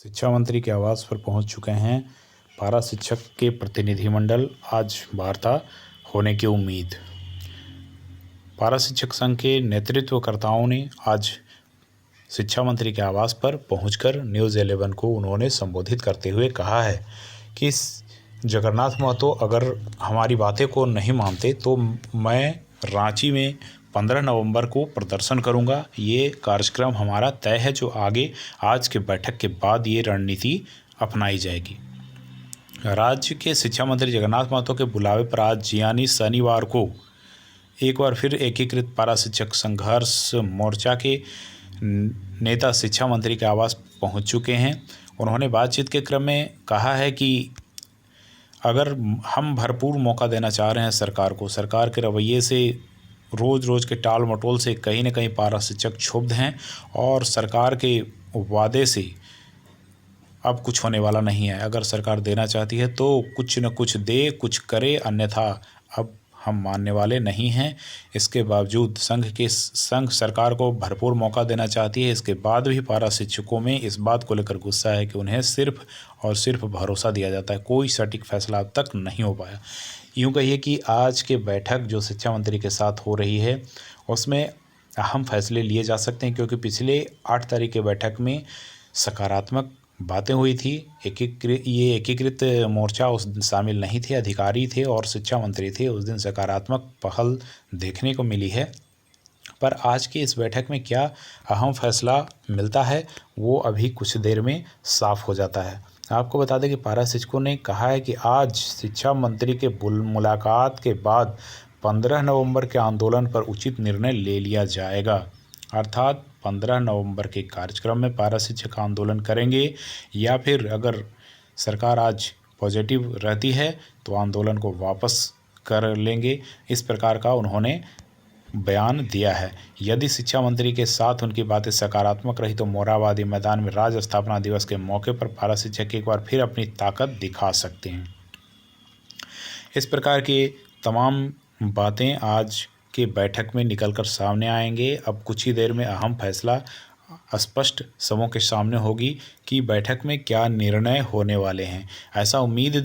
शिक्षा मंत्री के आवास पर पहुंच चुके हैं पारा शिक्षक के प्रतिनिधिमंडल। आज वार्ता होने की उम्मीद। पारा शिक्षक संघ के नेतृत्वकर्ताओं ने आज शिक्षा मंत्री के आवास पर पहुंचकर न्यूज़ 11 को उन्होंने संबोधित करते हुए कहा है कि जगन्नाथ महतो अगर हमारी बातें को नहीं मानते तो मैं रांची में 15 नवंबर को प्रदर्शन करूंगा। ये कार्यक्रम हमारा तय है, जो आगे आज के बैठक के बाद ये रणनीति अपनाई जाएगी। राज्य के शिक्षा मंत्री जगन्नाथ महतो के बुलावे पर आज यानी शनिवार को एक बार फिर एकीकृत पारा शिक्षक संघर्ष मोर्चा के नेता शिक्षा मंत्री के आवास पहुंच चुके हैं। उन्होंने बातचीत के क्रम में कहा है कि अगर हम भरपूर मौका देना चाह रहे हैं सरकार को, सरकार के रवैये से रोज़ के टाल मटोल से कहीं न कहीं पारा शिक्षक क्षुब्ध हैं और सरकार के वादे से अब कुछ होने वाला नहीं है। अगर सरकार देना चाहती है तो कुछ न कुछ दे, कुछ करे, अन्यथा अब हम मानने वाले नहीं हैं। इसके बावजूद संघ सरकार को भरपूर मौका देना चाहती है। इसके बाद भी पारा शिक्षकों में इस बात को लेकर गुस्सा है कि उन्हें सिर्फ और सिर्फ भरोसा दिया जाता है, कोई सटीक फैसला अब तक नहीं हो पाया। यूँ कहिए कि आज के बैठक जो शिक्षा मंत्री के साथ हो रही है उसमें अहम फैसले लिए जा सकते हैं, क्योंकि पिछले 8 तारीख के बैठक में सकारात्मक बातें हुई थी। एकीकृत मोर्चा उस दिन शामिल नहीं थे, अधिकारी थे और शिक्षा मंत्री थे। उस दिन सकारात्मक पहल देखने को मिली है, पर आज की इस बैठक में क्या अहम फैसला मिलता है वो अभी कुछ देर में साफ हो जाता है। आपको बता दें कि पारा शिक्षकों ने कहा है कि आज शिक्षा मंत्री के मुलाकात के बाद 15 नवंबर के आंदोलन पर उचित निर्णय ले लिया जाएगा। अर्थात 15 नवंबर के कार्यक्रम में पारा शिक्षक आंदोलन करेंगे, या फिर अगर सरकार आज पॉजिटिव रहती है तो आंदोलन को वापस कर लेंगे। इस प्रकार का उन्होंने बयान दिया है। यदि शिक्षा मंत्री के साथ उनकी बातें सकारात्मक रही तो मोरहाबादी मैदान में राज्य स्थापना दिवस के मौके पर पारा शिक्षक एक बार फिर अपनी ताकत दिखा सकते हैं। इस प्रकार की तमाम बातें आज के बैठक में निकलकर सामने आएंगे। अब कुछ ही देर में अहम फैसला स्पष्ट सबों के सामने होगी कि बैठक में क्या निर्णय होने वाले हैं। ऐसा उम्मीद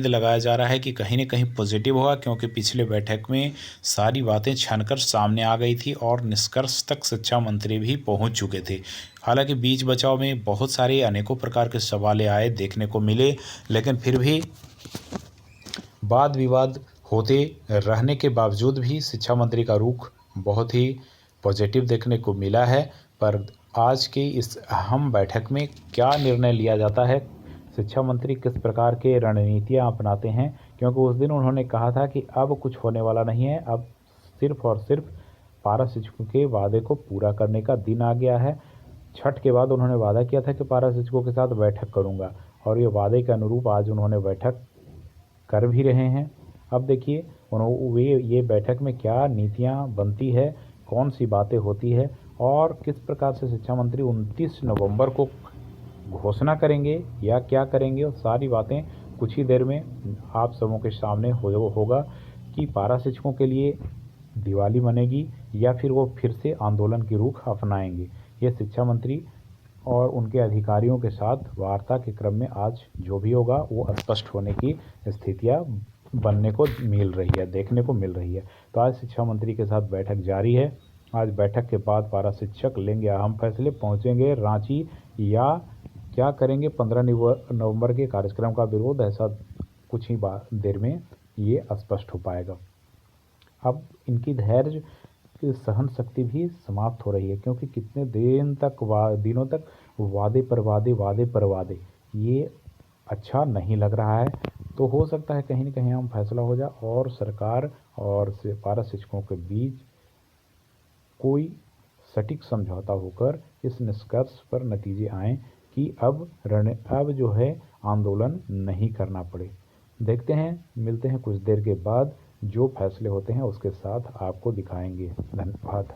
लगाया जा रहा है कि कहीं न कहीं पॉजिटिव होगा, क्योंकि पिछले बैठक में सारी बातें छनकर सामने आ गई थी और निष्कर्ष तक शिक्षा मंत्री भी पहुंच चुके थे। हालांकि बीच बचाव में बहुत सारे अनेकों प्रकार के सवाल आए देखने को मिले, लेकिन फिर भी वाद विवाद होते रहने के बावजूद भी शिक्षा मंत्री का रुख बहुत ही पॉजिटिव देखने को मिला है। पर आज की इस अहम बैठक में क्या निर्णय लिया जाता है, शिक्षा मंत्री किस प्रकार के रणनीतियां अपनाते हैं, क्योंकि उस दिन उन्होंने कहा था कि अब कुछ होने वाला नहीं है, अब सिर्फ और सिर्फ पारा शिक्षकों के वादे को पूरा करने का दिन आ गया है। छठ के बाद उन्होंने वादा किया था कि पारा शिक्षकों के साथ बैठक करूँगा, और ये वादे के अनुरूप आज उन्होंने बैठक कर भी रहे हैं। अब देखिए ये बैठक में क्या नीतियाँ बनती है, कौन सी बातें होती है और किस प्रकार से शिक्षा मंत्री 29 नवंबर को घोषणा करेंगे या क्या करेंगे, और सारी बातें कुछ ही देर में आप सबों के सामने होगा कि पारा शिक्षकों के लिए दिवाली मनेगी या फिर वो फिर से आंदोलन की रुख अपनाएंगे। ये शिक्षा मंत्री और उनके अधिकारियों के साथ वार्ता के क्रम में आज जो भी होगा वो स्पष्ट होने की स्थितियाँ बनने को मिल रही है, देखने को मिल रही है। तो आज शिक्षा मंत्री के साथ बैठक जारी है। आज बैठक के बाद पारा शिक्षक लेंगे अहम फैसले, पहुंचेंगे रांची या क्या करेंगे 15 नवंबर के कार्यक्रम का विरोध, ऐसा कुछ ही देर में ये स्पष्ट हो पाएगा। अब इनकी धैर्य की सहन शक्ति भी समाप्त हो रही है, क्योंकि कितने दिनों तक वादे पर वादे ये अच्छा नहीं लग रहा है। तो हो सकता है कहीं न कहीं हम फैसला हो जाए और सरकार और पारा शिक्षकों के बीच कोई सटीक समझौता होकर इस निष्कर्ष पर नतीजे आएँ कि अब जो है आंदोलन नहीं करना पड़े। देखते हैं, मिलते हैं कुछ देर के बाद, जो फैसले होते हैं उसके साथ आपको दिखाएंगे। धन्यवाद।